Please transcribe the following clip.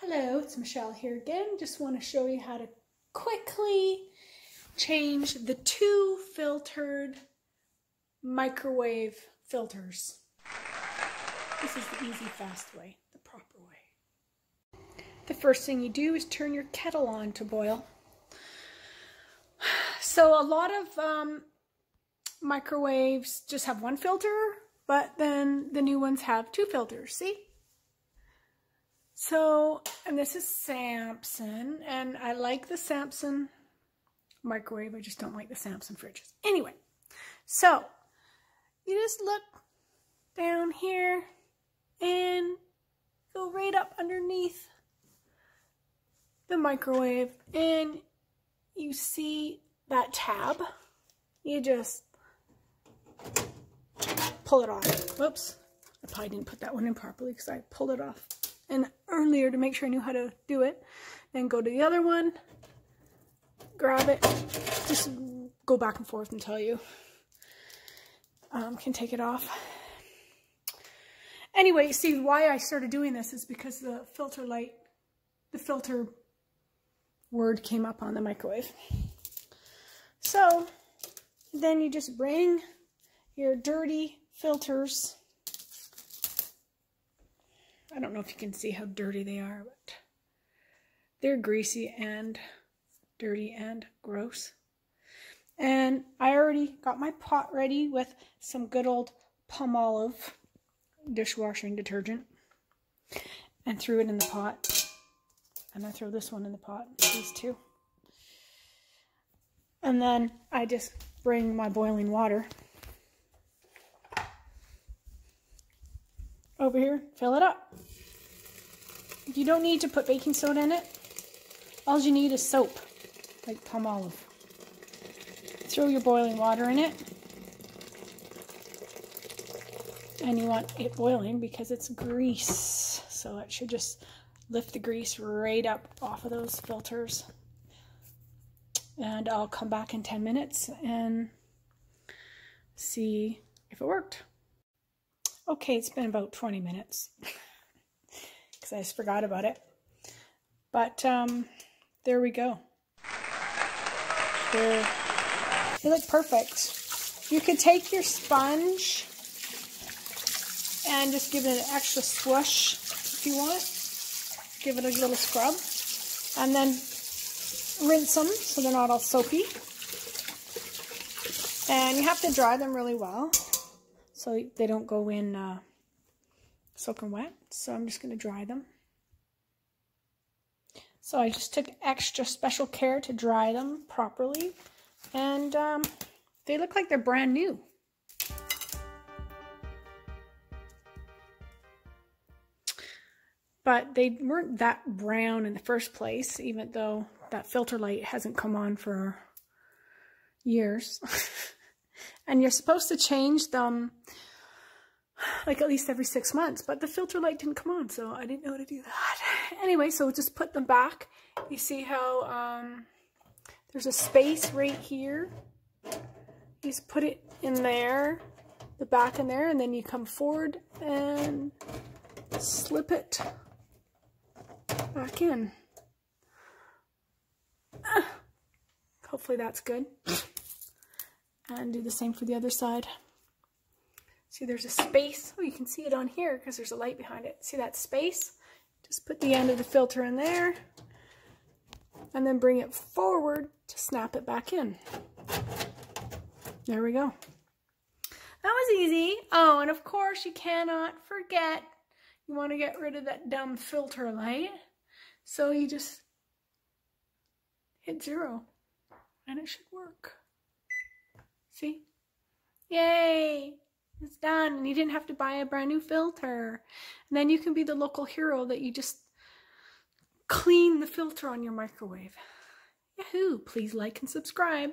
Hello, it's Michelle here again. Just want to show you how to quickly change the two filtered microwave filters. This is the easy, fast way, the proper way. The first thing you do is turn your kettle on to boil. So a lot of microwaves just have one filter, but then the new ones have two filters, see? So, and this is Samson, and I like the Samson microwave, I just don't like the Samson fridges. Anyway, so you just look down here and go right up underneath the microwave, and you see that tab. You just pull it off. Whoops, I probably didn't put that one in properly because I pulled it off and earlier to make sure I knew how to do it. Then go to the other one, grab it, just go back and forth until you can take it off. Anyway, see why I started doing this is because the filter light, the filter word came up on the microwave. So then you just bring your dirty filters. I don't know if you can see how dirty they are, but they're greasy and dirty and gross. And I already got my pot ready with some good old Palmolive dishwashing detergent and threw it in the pot. And I throw this one in the pot, these two. And then I just bring my boiling water over here, fill it up. You don't need to put baking soda in it. All you need is soap, like Palmolive. Throw your boiling water in it. And you want it boiling because it's grease. So it should just lift the grease right up off of those filters. And I'll come back in 10 minutes and see if it worked. Okay, it's been about 20 minutes because I just forgot about it. But there we go. They look perfect. You could take your sponge and just give it an extra swoosh if you want. Give it a little scrub. And then rinse them so they're not all soapy. And you have to dry them really well so they don't go in soaking wet. So I'm just going to dry them. So I just took extra special care to dry them properly. And they look like they're brand new. But they weren't that brown in the first place, even though that filter light hasn't come on for years. And you're supposed to change them like at least every 6 months, but the filter light didn't come on, so I didn't know how to do that. Anyway, so just put them back. You see how there's a space right here. You just put it in there, the back in there, and then you come forward and slip it back in. Hopefully that's good. And do the same for the other side. See, there's a space. Oh, you can see it on here because there's a light behind it. See that space? Just put the end of the filter in there and then bring it forward to snap it back in. There we go. That was easy. Oh, and of course you cannot forget, you want to get rid of that dumb filter light. So you just hit 0 and it should work. See? Yay! It's done. And you didn't have to buy a brand new filter. And then you can be the local hero that you just clean the filter on your microwave. Yahoo! Please like and subscribe.